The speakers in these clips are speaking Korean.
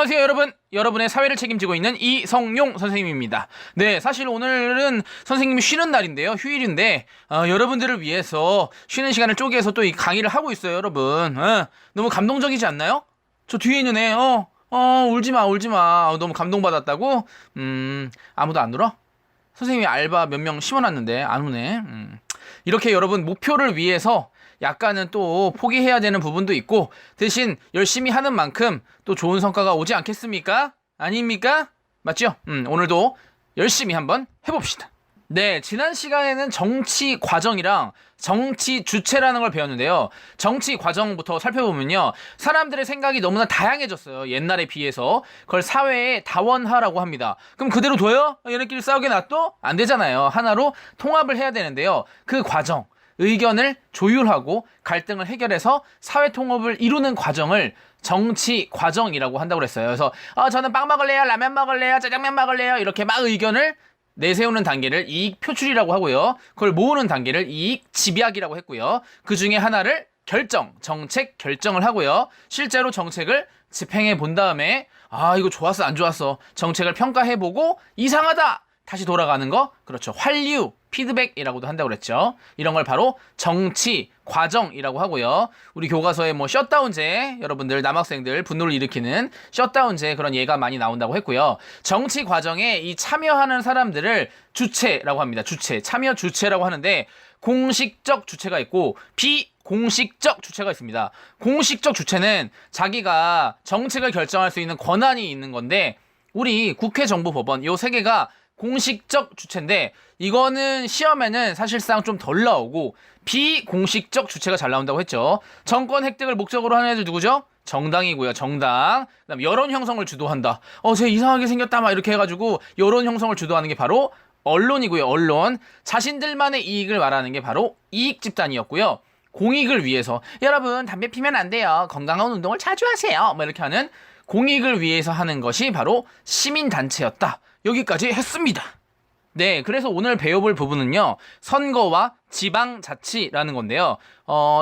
안녕하세요 여러분. 여러분의 사회를 책임지고 있는 이성용 선생님입니다. 네, 사실 오늘은 선생님이 쉬는 날인데요. 휴일인데 여러분들을 위해서 쉬는 시간을 쪼개서 또 이 강의를 하고 있어요 여러분. 너무 감동적이지 않나요? 저 뒤에 있는 애 울지마 울지마 너무 감동받았다고? 아무도 안 울어? 선생님이 알바 몇 명 심어놨는데 안 우네. 이렇게 여러분 목표를 위해서 약간은 또 포기해야 되는 부분도 있고 대신 열심히 하는 만큼 또 좋은 성과가 오지 않겠습니까? 아닙니까? 맞죠? 오늘도 열심히 한번 해봅시다. 네, 지난 시간에는 정치 과정이랑 정치 주체라는 걸 배웠는데요. 정치 과정부터 살펴보면요. 사람들의 생각이 너무나 다양해졌어요. 옛날에 비해서. 그걸 사회의 다원화라고 합니다. 그럼 그대로 둬요? 얘네끼리 싸우게 놔둬? 안 되잖아요. 하나로 통합을 해야 되는데요. 그 과정, 의견을 조율하고 갈등을 해결해서 사회 통합을 이루는 과정을 정치 과정이라고 한다고 그랬어요. 그래서 저는 빵 먹을래요, 라면 먹을래요, 짜장면 먹을래요 이렇게 막 의견을 내세우는 단계를 이익 표출이라고 하고요. 그걸 모으는 단계를 이익 집약이라고 했고요. 그 중에 하나를 결정, 정책 결정을 하고요. 실제로 정책을 집행해 본 다음에 이거 좋았어 안 좋았어 정책을 평가해보고 이상하다 다시 돌아가는 거, 그렇죠. 환류, 피드백이라고도 한다고 그랬죠. 이런 걸 바로 정치 과정이라고 하고요. 우리 교과서에 셧다운제, 여러분들 남학생들 분노를 일으키는 셧다운제 그런 예가 많이 나온다고 했고요. 정치 과정에 이 참여하는 사람들을 주체라고 합니다. 주체, 참여 주체라고 하는데 공식적 주체가 있고 비공식적 주체가 있습니다. 공식적 주체는 자기가 정책을 결정할 수 있는 권한이 있는 건데 우리 국회, 정부, 법원 요 세 개가 공식적 주체인데 이거는 시험에는 사실상 좀 덜 나오고 비공식적 주체가 잘 나온다고 했죠. 정권 획득을 목적으로 하는 애들 누구죠? 정당이고요. 정당. 그다음 여론 형성을 주도한다. 쟤 이상하게 생겼다 막 이렇게 해가지고 여론 형성을 주도하는 게 바로 언론이고요. 언론. 자신들만의 이익을 말하는 게 바로 이익 집단이었고요. 공익을 위해서 여러분 담배 피면 안 돼요. 건강한 운동을 자주 하세요. 뭐 이렇게 하는 공익을 위해서 하는 것이 바로 시민단체였다. 여기까지 했습니다. 네, 그래서 오늘 배워볼 부분은요. 선거와 지방자치라는 건데요.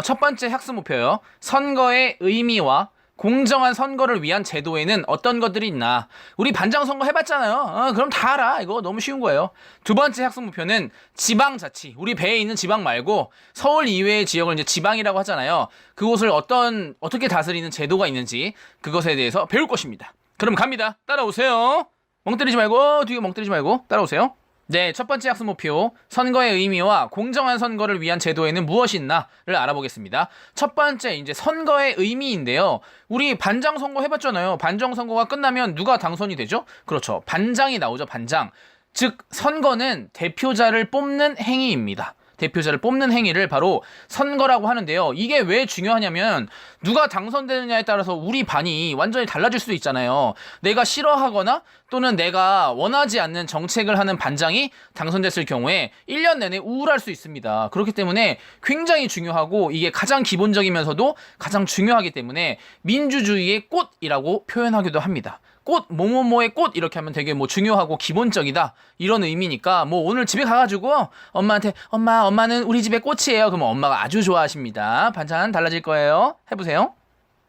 첫 번째 학습 목표요. 선거의 의미와 공정한 선거를 위한 제도에는 어떤 것들이 있나. 우리 반장 선거 해봤잖아요. 그럼 다 알아. 이거 너무 쉬운 거예요. 두 번째 학습 목표는 지방자치. 우리 배에 있는 지방 말고 서울 이외의 지역을 이제 지방이라고 하잖아요. 그곳을 어떻게 다스리는 제도가 있는지 그것에 대해서 배울 것입니다. 그럼 갑니다. 따라오세요. 멍 때리지 말고 뒤에 멍 때리지 말고 따라오세요. 네, 첫 번째 학습 목표 선거의 의미와 공정한 선거를 위한 제도에는 무엇이 있나를 알아보겠습니다. 첫 번째 이제 선거의 의미인데요. 우리 반장 선거 해봤잖아요. 반장 선거가 끝나면 누가 당선이 되죠? 그렇죠. 반장이 나오죠. 반장. 즉 선거는 대표자를 뽑는 행위입니다. 대표자를 뽑는 행위를 바로 선거라고 하는데요. 이게 왜 중요하냐면 누가 당선되느냐에 따라서 우리 반이 완전히 달라질 수도 있잖아요. 내가 싫어하거나 또는 내가 원하지 않는 정책을 하는 반장이 당선됐을 경우에 1년 내내 우울할 수 있습니다. 그렇기 때문에 굉장히 중요하고 이게 가장 기본적이면서도 가장 중요하기 때문에 민주주의의 꽃이라고 표현하기도 합니다. 꽃, 뭐뭐뭐의 꽃 이렇게 하면 되게 중요하고 기본적이다 이런 의미니까 오늘 집에 가가지고 엄마한테 엄마는 우리 집의 꽃이에요. 그러면 엄마가 아주 좋아하십니다. 반찬 달라질 거예요. 해보세요.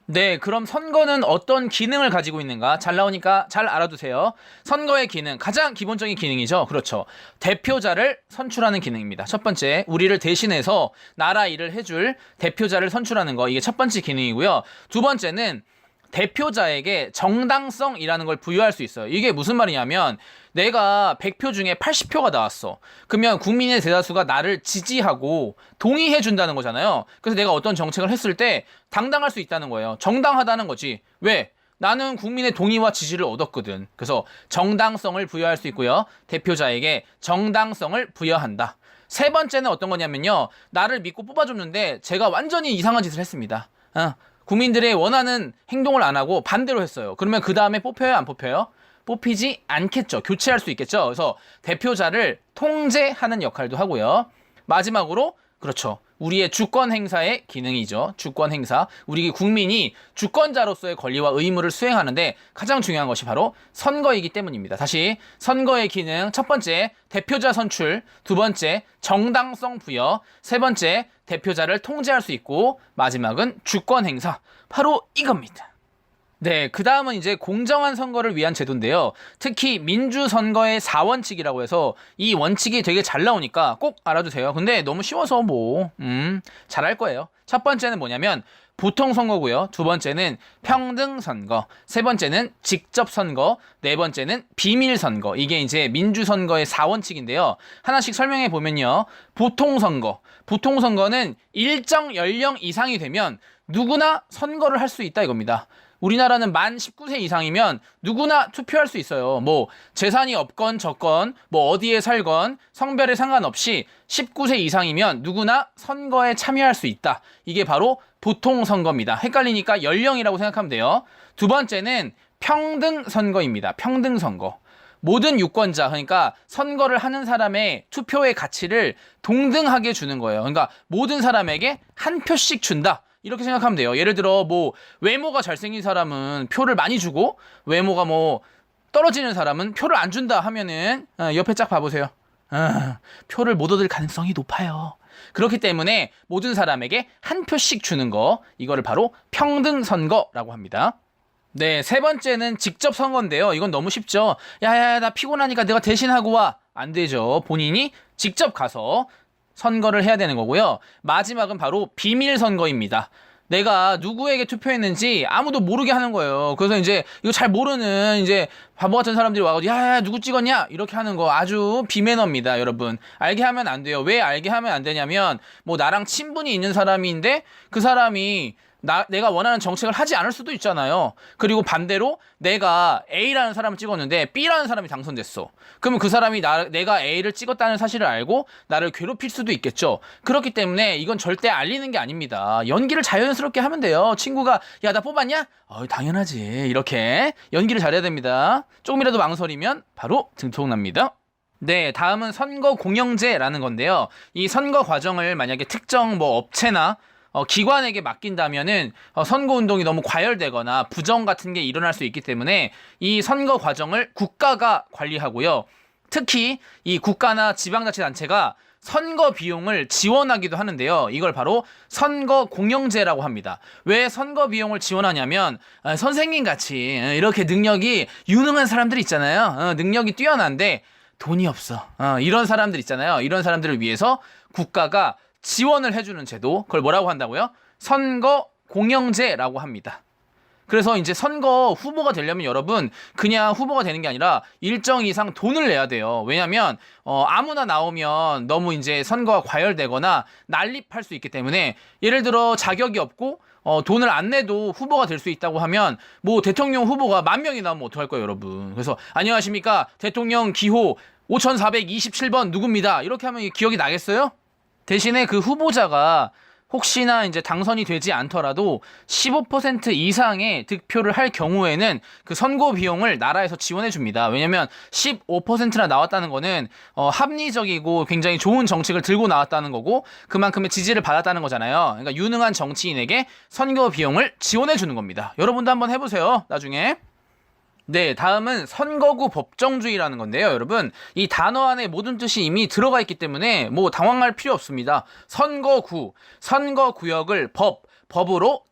네, 그럼 선거는 어떤 기능을 가지고 있는가? 잘 나오니까 잘 알아두세요. 선거의 기능, 가장 기본적인 기능이죠. 그렇죠. 대표자를 선출하는 기능입니다. 첫 번째, 우리를 대신해서 나라 일을 해줄 대표자를 선출하는 거, 이게 첫 번째 기능이고요. 두 번째는 대표자에게 정당성이라는 걸 부여할 수 있어요. 이게 무슨 말이냐면 내가 100표 중에 80표가 나왔어. 그러면 국민의 대다수가 나를 지지하고 동의해 준다는 거잖아요. 그래서 내가 어떤 정책을 했을 때 당당할 수 있다는 거예요. 정당하다는 거지. 왜? 나는 국민의 동의와 지지를 얻었거든. 그래서 정당성을 부여할 수 있고요. 대표자에게 정당성을 부여한다. 세 번째는 어떤 거냐면요. 나를 믿고 뽑아줬는데 제가 완전히 이상한 짓을 했습니다. 국민들의 원하는 행동을 안 하고 반대로 했어요. 그러면 그 다음에 뽑혀요? 안 뽑혀요? 뽑히지 않겠죠. 교체할 수 있겠죠. 그래서 대표자를 통제하는 역할도 하고요. 마지막으로 그렇죠. 우리의 주권 행사의 기능이죠. 주권 행사. 우리 국민이 주권자로서의 권리와 의무를 수행하는데 가장 중요한 것이 바로 선거이기 때문입니다. 다시 선거의 기능 첫 번째 대표자 선출, 두 번째 정당성 부여, 세 번째 대표자를 통제할 수 있고 마지막은 주권 행사. 바로 이겁니다. 네, 그 다음은 이제 공정한 선거를 위한 제도인데요. 특히 민주선거의 4원칙이라고 해서 이 원칙이 되게 잘 나오니까 꼭 알아두세요. 근데 너무 쉬워서 잘할 거예요. 첫 번째는 뭐냐면 보통선거고요. 두 번째는 평등선거, 세 번째는 직접선거, 네 번째는 비밀선거. 이게 이제 민주선거의 4원칙인데요. 하나씩 설명해 보면요. 보통선거. 보통선거는 일정 연령 이상이 되면 누구나 선거를 할 수 있다 이겁니다. 우리나라는 만 19세 이상이면 누구나 투표할 수 있어요. 뭐 재산이 없건 적건 뭐 어디에 살건 성별에 상관없이 19세 이상이면 누구나 선거에 참여할 수 있다. 이게 바로 보통선거입니다. 헷갈리니까 연령이라고 생각하면 돼요. 두 번째는 평등선거입니다. 평등선거. 모든 유권자, 그러니까 선거를 하는 사람의 투표의 가치를 동등하게 주는 거예요. 그러니까 모든 사람에게 한 표씩 준다. 이렇게 생각하면 돼요. 예를 들어 뭐 외모가 잘생긴 사람은 표를 많이 주고 외모가 뭐 떨어지는 사람은 표를 안 준다 하면은 옆에 쫙 봐보세요. 표를 못 얻을 가능성이 높아요. 그렇기 때문에 모든 사람에게 한 표씩 주는 거, 이거를 바로 평등선거라고 합니다. 네, 세 번째는 직접 선거인데요. 이건 너무 쉽죠. 야야야, 나 피곤하니까 내가 대신하고 와. 안 되죠. 본인이 직접 가서 선거를 해야 되는 거고요. 마지막은 바로 비밀 선거입니다. 내가 누구에게 투표했는지 아무도 모르게 하는 거예요. 그래서 이제 이거 잘 모르는 이제 바보 같은 사람들이 와가지고 야야 누구 찍었냐 이렇게 하는 거 아주 비매너입니다, 여러분. 알게 하면 안 돼요. 왜 알게 하면 안 되냐면 뭐 나랑 친분이 있는 사람인데 그 사람이 내가 원하는 정책을 하지 않을 수도 있잖아요. 그리고 반대로 내가 A라는 사람을 찍었는데 B라는 사람이 당선됐어. 그러면 그 사람이 내가 A를 찍었다는 사실을 알고 나를 괴롭힐 수도 있겠죠. 그렇기 때문에 이건 절대 알리는 게 아닙니다. 연기를 자연스럽게 하면 돼요. 친구가 야, 나 뽑았냐? 당연하지. 이렇게 연기를 잘해야 됩니다. 조금이라도 망설이면 바로 들통납니다. 네, 다음은 선거 공영제라는 건데요. 이 선거 과정을 만약에 특정 뭐 업체나 기관에게 맡긴다면은 선거운동이 너무 과열되거나 부정 같은 게 일어날 수 있기 때문에 이 선거 과정을 국가가 관리하고요. 특히 이 국가나 지방자치단체가 선거 비용을 지원하기도 하는데요. 이걸 바로 선거 공영제라고 합니다. 왜 선거 비용을 지원하냐면 선생님 같이 이렇게 능력이 유능한 사람들 있잖아요. 능력이 뛰어난데 돈이 없어. 이런 사람들 있잖아요. 이런 사람들을 위해서 국가가 지원을 해주는 제도, 그걸 뭐라고 한다고요? 선거 공영제라고 합니다. 그래서 이제 선거 후보가 되려면 여러분 그냥 후보가 되는 게 아니라 일정 이상 돈을 내야 돼요. 왜냐면 아무나 나오면 너무 이제 선거가 과열되거나 난립할 수 있기 때문에, 예를 들어 자격이 없고 돈을 안 내도 후보가 될 수 있다고 하면 뭐 대통령 후보가 10,000명이 나오면 어떡할 거예요, 여러분. 그래서 안녕하십니까, 대통령 기호 5427번 누굽니다, 이렇게 하면 기억이 나겠어요? 대신에 그 후보자가 혹시나 이제 당선이 되지 않더라도 15% 이상의 득표를 할 경우에는 그 선거 비용을 나라에서 지원해 줍니다. 왜냐면 15%나 나왔다는 거는 합리적이고 굉장히 좋은 정책을 들고 나왔다는 거고 그만큼의 지지를 받았다는 거잖아요. 그러니까 유능한 정치인에게 선거 비용을 지원해 주는 겁니다. 여러분도 한번 해보세요, 나중에. 네, 다음은 선거구 법정주의라는 건데요, 여러분. 이 단어 안에 모든 뜻이 이미 들어가 있기 때문에 뭐 당황할 필요 없습니다. 선거구, 선거구역을 법으로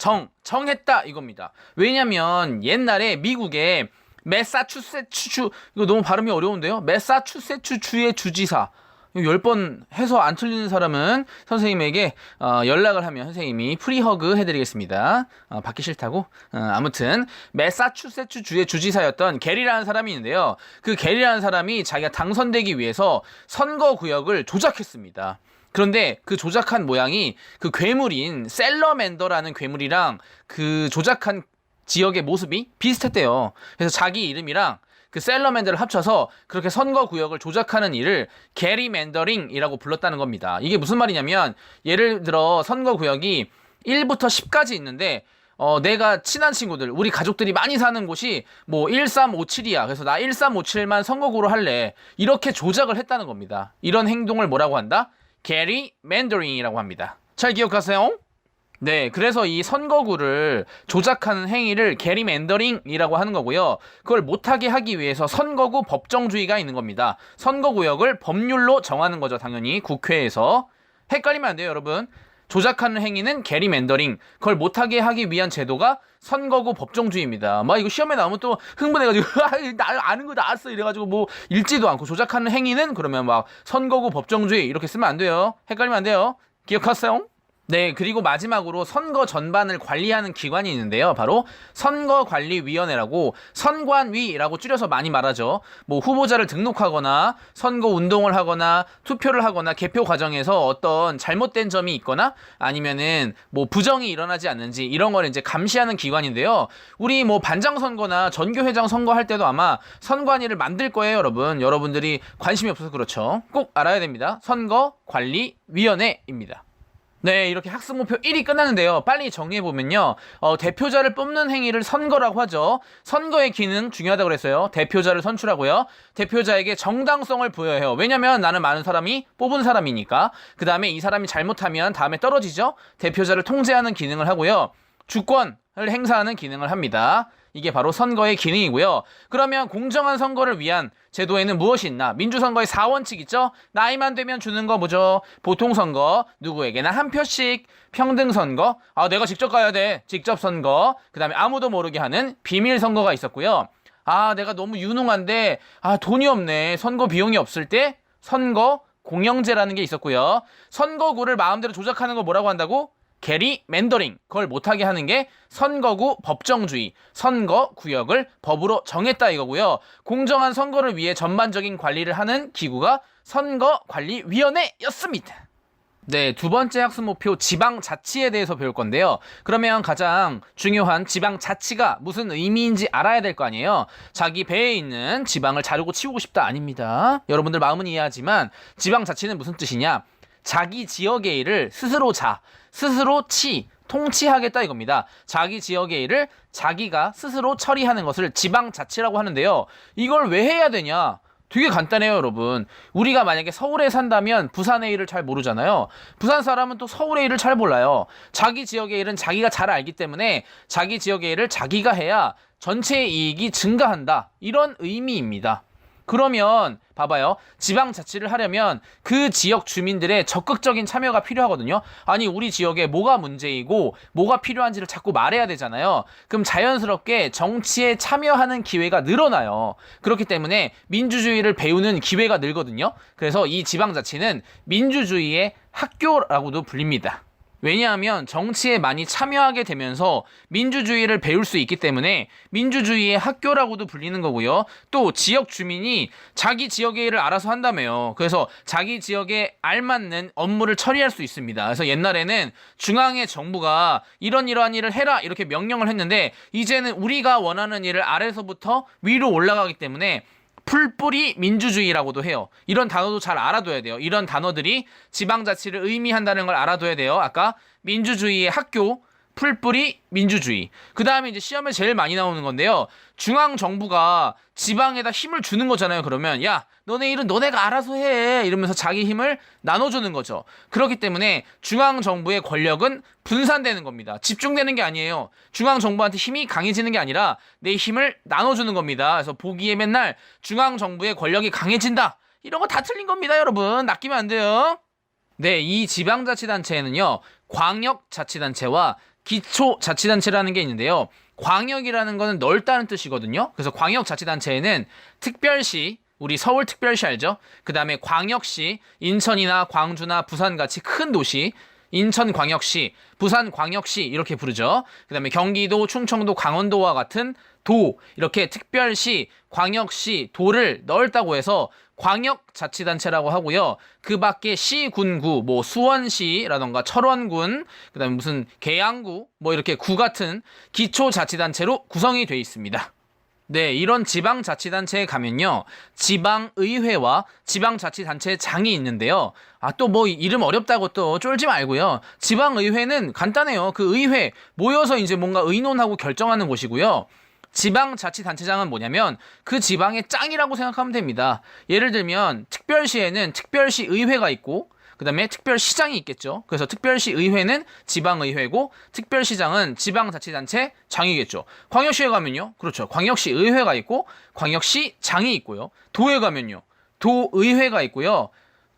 정했다 이겁니다. 왜냐면 옛날에 미국에 매사추세츠, 이거 너무 발음이 어려운데요. 매사추세츠주의 주지사, 10번 해서 안 틀리는 사람은 선생님에게 연락을 하면 선생님이 프리허그 해드리겠습니다. 받기 싫다고? 아무튼 매사추세츠 주의 주지사였던 게리라는 사람이 있는데요. 그 게리라는 사람이 자기가 당선되기 위해서 선거구역을 조작했습니다. 그런데 그 조작한 모양이 그 괴물인 셀러맨더라는 괴물이랑 그 조작한 지역의 모습이 비슷했대요. 그래서 자기 이름이랑 그 셀러맨더를 합쳐서 그렇게 선거구역을 조작하는 일을 게리맨더링이라고 불렀다는 겁니다. 이게 무슨 말이냐면, 예를 들어 선거구역이 1부터 10까지 있는데 내가 친한 친구들, 우리 가족들이 많이 사는 곳이 뭐 1357이야. 그래서 나 1357만 선거구로 할래. 이렇게 조작을 했다는 겁니다. 이런 행동을 뭐라고 한다? 게리맨더링이라고 합니다. 잘 기억하세요? 네, 그래서 이 선거구를 조작하는 행위를 게리맨더링이라고 하는 거고요. 그걸 못하게 하기 위해서 선거구 법정주의가 있는 겁니다. 선거구역을 법률로 정하는 거죠, 당연히 국회에서. 헷갈리면 안 돼요, 여러분. 조작하는 행위는 게리맨더링. 그걸 못하게 하기 위한 제도가 선거구 법정주의입니다. 막 이거 시험에 나오면 또 흥분해가지고 나 아는 거 나왔어 이래가지고 뭐 읽지도 않고 조작하는 행위는 그러면 막 선거구 법정주의 이렇게 쓰면 안 돼요. 헷갈리면 안 돼요. 기억하세요? 네, 그리고 마지막으로 선거 전반을 관리하는 기관이 있는데요. 바로 선거관리위원회라고 선관위라고 줄여서 많이 말하죠. 뭐 후보자를 등록하거나 선거 운동을 하거나 투표를 하거나 개표 과정에서 어떤 잘못된 점이 있거나 아니면은 뭐 부정이 일어나지 않는지 이런 걸 이제 감시하는 기관인데요. 우리 뭐 반장 선거나 전교회장 선거 할 때도 아마 선관위를 만들 거예요, 여러분. 여러분들이 관심이 없어서 그렇죠. 꼭 알아야 됩니다. 선거관리위원회입니다. 네, 이렇게 학습 목표 1이 끝났는데요. 빨리 정리해보면요. 대표자를 뽑는 행위를 선거라고 하죠. 선거의 기능 중요하다고 그랬어요. 대표자를 선출하고요. 대표자에게 정당성을 부여해요. 왜냐면 나는 많은 사람이 뽑은 사람이니까. 그 다음에 이 사람이 잘못하면 다음에 떨어지죠. 대표자를 통제하는 기능을 하고요. 주권을 행사하는 기능을 합니다. 이게 바로 선거의 기능이고요. 그러면 공정한 선거를 위한 제도에는 무엇이 있나? 민주선거의 4원칙 있죠? 나이만 되면 주는 거 뭐죠? 보통선거, 누구에게나 한 표씩, 평등선거, 내가 직접 가야 돼, 직접 선거, 그 다음에 아무도 모르게 하는 비밀선거가 있었고요. 내가 너무 유능한데 돈이 없네, 선거 비용이 없을 때 선거 공영제라는 게 있었고요. 선거구를 마음대로 조작하는 거 뭐라고 한다고? 게리맨더링. 그걸 못하게 하는 게 선거구 법정주의, 선거구역을 법으로 정했다 이거고요. 공정한 선거를 위해 전반적인 관리를 하는 기구가 선거관리위원회였습니다. 네, 두 번째 학습 목표 지방자치에 대해서 배울 건데요. 그러면 가장 중요한 지방자치가 무슨 의미인지 알아야 될 거 아니에요. 자기 배에 있는 지방을 자르고 치우고 싶다 아닙니다. 여러분들 마음은 이해하지만 지방자치는 무슨 뜻이냐? 자기 지역의 일을 스스로 스스로 통치하겠다 이겁니다. 자기 지역의 일을 자기가 스스로 처리하는 것을 지방자치라고 하는데요. 이걸 왜 해야 되냐? 되게 간단해요, 여러분. 우리가 만약에 서울에 산다면 부산의 일을 잘 모르잖아요. 부산 사람은 또 서울의 일을 잘 몰라요. 자기 지역의 일은 자기가 잘 알기 때문에 자기 지역의 일을 자기가 해야 전체의 이익이 증가한다. 이런 의미입니다. 그러면 봐봐요. 지방자치를 하려면 그 지역 주민들의 적극적인 참여가 필요하거든요. 아니 우리 지역에 뭐가 문제이고 뭐가 필요한지를 자꾸 말해야 되잖아요. 그럼 자연스럽게 정치에 참여하는 기회가 늘어나요. 그렇기 때문에 민주주의를 배우는 기회가 늘거든요. 그래서 이 지방자치는 민주주의의 학교라고도 불립니다. 왜냐하면 정치에 많이 참여하게 되면서 민주주의를 배울 수 있기 때문에 민주주의의 학교라고도 불리는 거고요. 또 지역 주민이 자기 지역의 일을 알아서 한다며요. 그래서 자기 지역에 알맞는 업무를 처리할 수 있습니다. 그래서 옛날에는 중앙의 정부가 이러한 일을 해라 이렇게 명령을 했는데 이제는 우리가 원하는 일을 아래서부터 위로 올라가기 때문에 풀뿌리 민주주의라고도 해요. 이런 단어도 잘 알아둬야 돼요. 이런 단어들이 지방자치를 의미한다는 걸 알아둬야 돼요. 아까 민주주의의 학교, 풀뿌리 민주주의. 그 다음에 이제 시험에 제일 많이 나오는 건데요. 중앙정부가 지방에다 힘을 주는 거잖아요. 그러면 야 너네 일은 너네가 알아서 해 이러면서 자기 힘을 나눠주는 거죠. 그렇기 때문에 중앙정부의 권력은 분산되는 겁니다. 집중되는 게 아니에요. 중앙정부한테 힘이 강해지는 게 아니라 내 힘을 나눠주는 겁니다. 그래서 보기에 맨날 중앙정부의 권력이 강해진다 이런 거 다 틀린 겁니다. 여러분 낚이면 안 돼요. 네, 이 지방자치단체에는요 광역자치단체와 기초자치단체라는 게 있는데요. 광역이라는 거는 넓다는 뜻이거든요. 그래서 광역자치단체에는 특별시, 우리 서울특별시 알죠? 그 다음에 광역시, 인천이나 광주나 부산같이 큰 도시, 인천광역시, 부산광역시 이렇게 부르죠. 그 다음에 경기도, 충청도, 강원도와 같은 도, 이렇게 특별시, 광역시, 도를 넓다고 해서 광역자치단체라고 하고요. 그 밖에 시, 군, 구, 뭐 수원시라던가 철원군, 그 다음에 무슨 계양구, 뭐 이렇게 구 같은 기초자치단체로 구성이 되어 있습니다. 네, 이런 지방자치단체에 가면요. 지방의회와 지방자치단체장이 있는데요. 또 뭐 이름 어렵다고 또 쫄지 말고요. 지방의회는 간단해요. 그 의회 모여서 이제 뭔가 의논하고 결정하는 곳이고요. 지방자치단체장은 뭐냐면 그 지방의 짱이라고 생각하면 됩니다. 예를 들면 특별시에는 특별시 의회가 있고 그 다음에 특별시장이 있겠죠. 그래서 특별시 의회는 지방의회고 특별시장은 지방자치단체 장이겠죠. 광역시에 가면요. 그렇죠. 광역시 의회가 있고 광역시장이 있고요. 도에 가면요. 도의회가 있고요.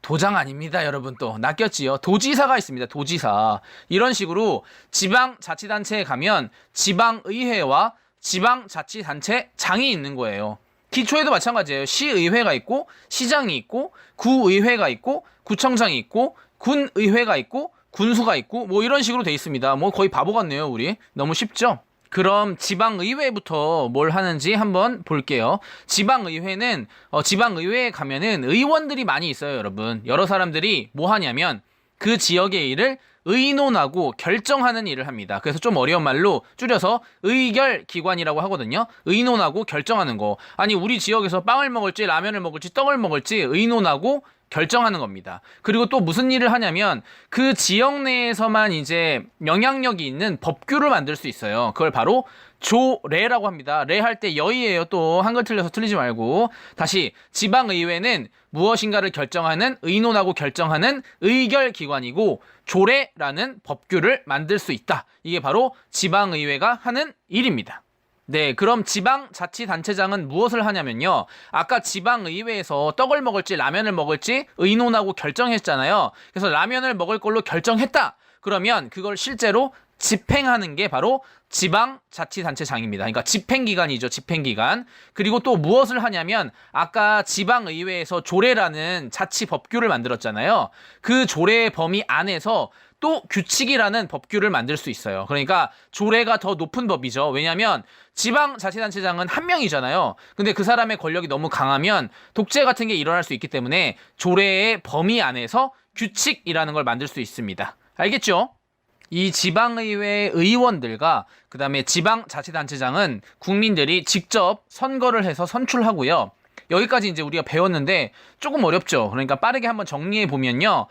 도장 아닙니다, 여러분. 또 낚였지요. 도지사가 있습니다. 도지사. 이런 식으로 지방자치단체에 가면 지방의회와 지방자치단체장이 있는 거예요. 기초에도 마찬가지예요. 시의회가 있고 시장이 있고 구의회가 있고 구청장이 있고 군의회가 있고 군수가 있고 뭐 이런 식으로 돼 있습니다. 뭐 거의 바보 같네요, 우리. 너무 쉽죠? 그럼 지방의회부터 뭘 하는지 한번 볼게요. 지방의회는 지방의회에 가면은 의원들이 많이 있어요, 여러분. 여러 사람들이 뭐 하냐면 그 지역의 일을 의논하고 결정하는 일을 합니다. 그래서 좀 어려운 말로 줄여서 의결기관이라고 하거든요. 의논하고 결정하는 거. 아니, 우리 지역에서 빵을 먹을지 라면을 먹을지 떡을 먹을지 의논하고 결정하는 겁니다. 그리고 또 무슨 일을 하냐면 그 지역 내에서만 이제 영향력이 있는 법규를 만들 수 있어요. 그걸 바로 조례라고 합니다. 례 할 때 여의예요. 또 한글 틀려서 틀리지 말고. 다시 지방의회는 무엇인가를 결정하는, 의논하고 결정하는 의결기관이고 조례라는 법규를 만들 수 있다. 이게 바로 지방의회가 하는 일입니다. 네, 그럼 지방자치단체장은 무엇을 하냐면요. 아까 지방의회에서 떡을 먹을지 라면을 먹을지 의논하고 결정했잖아요. 그래서 라면을 먹을 걸로 결정했다. 그러면 그걸 실제로 집행하는 게 바로 지방자치단체장입니다. 그러니까 집행기관이죠. 집행기관. 그리고 또 무엇을 하냐면 아까 지방의회에서 조례라는 자치법규를 만들었잖아요. 그 조례의 범위 안에서 또 규칙이라는 법규를 만들 수 있어요. 그러니까 조례가 더 높은 법이죠. 왜냐하면 지방자치단체장은 한 명이잖아요. 근데 그 사람의 권력이 너무 강하면 독재 같은 게 일어날 수 있기 때문에 조례의 범위 안에서 규칙이라는 걸 만들 수 있습니다. 알겠죠? 이 지방의회 의원들과 그 다음에 지방자치단체장은 국민들이 직접 선거를 해서 선출하고요. 여기까지 이제 우리가 배웠는데 조금 어렵죠. 그러니까 빠르게 한번 정리해 보면요.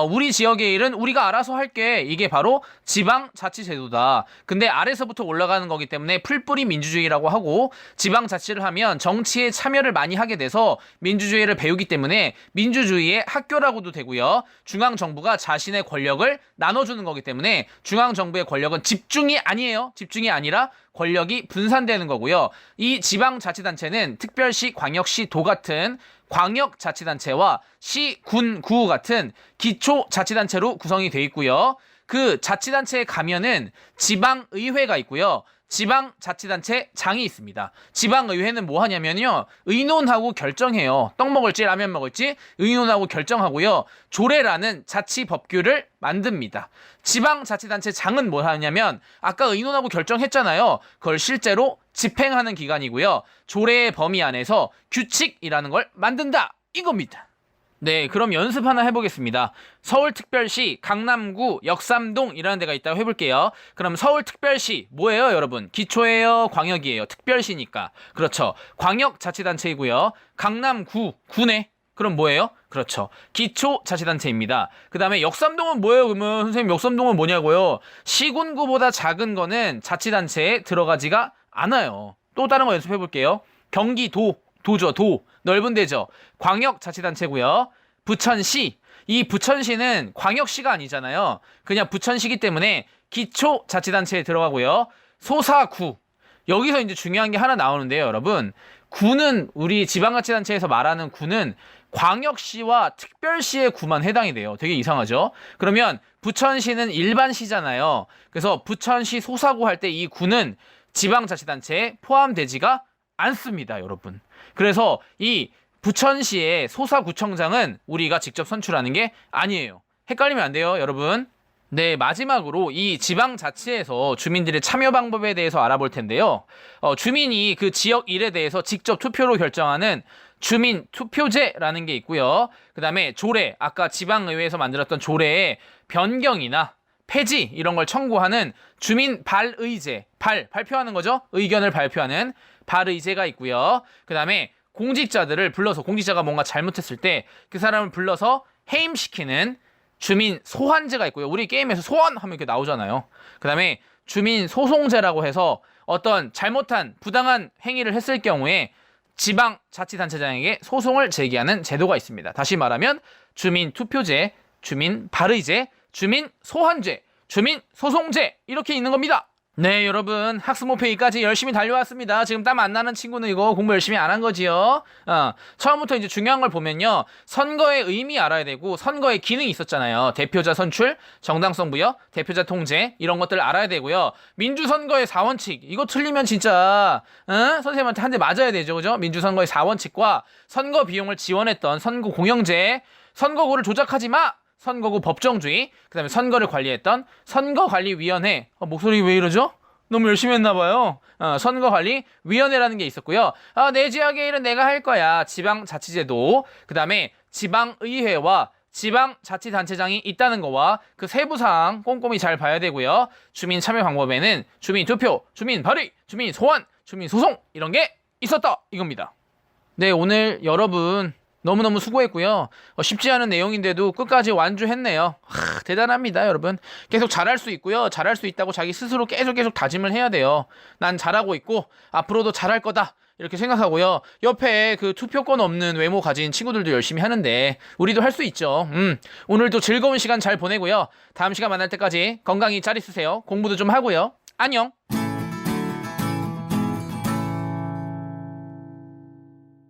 우리 지역의 일은 우리가 알아서 할게. 이게 바로 지방자치제도다. 근데 아래서부터 올라가는 거기 때문에 풀뿌리 민주주의라고 하고 지방자치를 하면 정치에 참여를 많이 하게 돼서 민주주의를 배우기 때문에 민주주의의 학교라고도 되고요. 중앙정부가 자신의 권력을 나눠주는 거기 때문에 중앙정부의 권력은 집중이 아니에요. 집중이 아니라 권력이 분산되는 거고요. 이 지방자치단체는 특별시, 광역시, 도 같은 광역자치단체와 시, 군, 구 같은 기초자치단체로 구성이 되어 있고요. 그 자치단체에 가면은 지방의회가 있고요. 지방자치단체장이 있습니다. 지방의회는 뭐 하냐면요. 의논하고 결정해요. 떡 먹을지 라면 먹을지 의논하고 결정하고요. 조례라는 자치법규를 만듭니다. 지방자치단체장은 뭐 하냐면 아까 의논하고 결정했잖아요. 그걸 실제로 집행하는 기관이고요. 조례의 범위 안에서 규칙이라는 걸 만든다. 이겁니다. 네, 그럼 연습 하나 해보겠습니다. 서울특별시, 강남구, 역삼동이라는 데가 있다고 해볼게요. 그럼 서울특별시 뭐예요, 여러분? 기초예요, 광역이에요? 특별시니까. 그렇죠. 광역자치단체이고요. 강남구, 구네. 그럼 뭐예요? 그렇죠. 기초자치단체입니다. 그 다음에 역삼동은 뭐예요? 그러면 선생님 역삼동은 뭐냐고요? 시군구보다 작은 거는 자치단체에 들어가지가 않아요. 또 다른 거 연습해볼게요. 경기도, 도죠, 도. 넓은 데죠. 광역자치단체고요. 부천시. 이 부천시는 광역시가 아니잖아요. 그냥 부천시기 때문에 기초자치단체에 들어가고요. 소사구. 여기서 이제 중요한 게 하나 나오는데요, 여러분. 구는 우리 지방자치단체에서 말하는 구는 광역시와 특별시의 구만 해당이 돼요. 되게 이상하죠? 그러면 부천시는 일반시잖아요. 그래서 부천시 소사구 할 때 이 구는 지방자치단체에 포함되지가 않습니다, 여러분. 그래서 이 부천시의 소사구청장은 우리가 직접 선출하는 게 아니에요. 헷갈리면 안 돼요, 여러분. 네, 마지막으로 이 지방자치에서 주민들의 참여 방법에 대해서 알아볼 텐데요. 주민이 그 지역 일에 대해서 직접 투표로 결정하는 주민투표제라는 게 있고요. 그 다음에 조례, 아까 지방의회에서 만들었던 조례의 변경이나 폐지 이런 걸 청구하는 주민발의제, 발표하는 거죠. 의견을 발표하는 발의제가 있고요. 그 다음에 공직자들을 불러서 공직자가 뭔가 잘못했을 때 그 사람을 불러서 해임시키는 주민 소환제가 있고요. 우리 게임에서 소환하면 이렇게 나오잖아요. 그 다음에 주민 소송제라고 해서 어떤 잘못한 부당한 행위를 했을 경우에 지방자치단체장에게 소송을 제기하는 제도가 있습니다. 다시 말하면 주민 투표제, 주민 발의제, 주민 소환제, 주민 소송제 이렇게 있는 겁니다. 네, 여러분 학습목표까지 열심히 달려왔습니다. 지금 땀 안 나는 친구는 이거 공부 열심히 안 한 거지요. 처음부터 이제 중요한 걸 보면요, 선거의 의미 알아야 되고 선거의 기능이 있었잖아요. 대표자 선출, 정당성 부여, 대표자 통제 이런 것들 알아야 되고요. 민주선거의 4원칙 이거 틀리면 진짜 선생님한테 한 대 맞아야 되죠, 그죠? 민주선거의 4원칙과 선거 비용을 지원했던 선거 공영제, 선거구를 조작하지 마. 선거구 법정주의, 그 다음에 선거를 관리했던 선거관리위원회. 목소리 왜 이러죠? 너무 열심히 했나봐요. 선거관리위원회라는 게 있었고요. 내 지역의 일은 내가 할 거야. 지방자치제도, 그 다음에 지방의회와 지방자치단체장이 있다는 거와 그 세부사항 꼼꼼히 잘 봐야 되고요. 주민 참여 방법에는 주민 투표, 주민 발의, 주민 소환, 주민 소송 이런 게 있었다 이겁니다. 네, 오늘 여러분 너무너무 수고했고요. 쉽지 않은 내용인데도 끝까지 완주했네요. 대단합니다, 여러분. 계속 잘할 수 있고요. 잘할 수 있다고 자기 스스로 계속 다짐을 해야 돼요. 난 잘하고 있고 앞으로도 잘할 거다. 이렇게 생각하고요. 옆에 그 투표권 없는 외모 가진 친구들도 열심히 하는데 우리도 할 수 있죠. 오늘도 즐거운 시간 잘 보내고요. 다음 시간 만날 때까지 건강히 잘 있으세요. 공부도 좀 하고요. 안녕.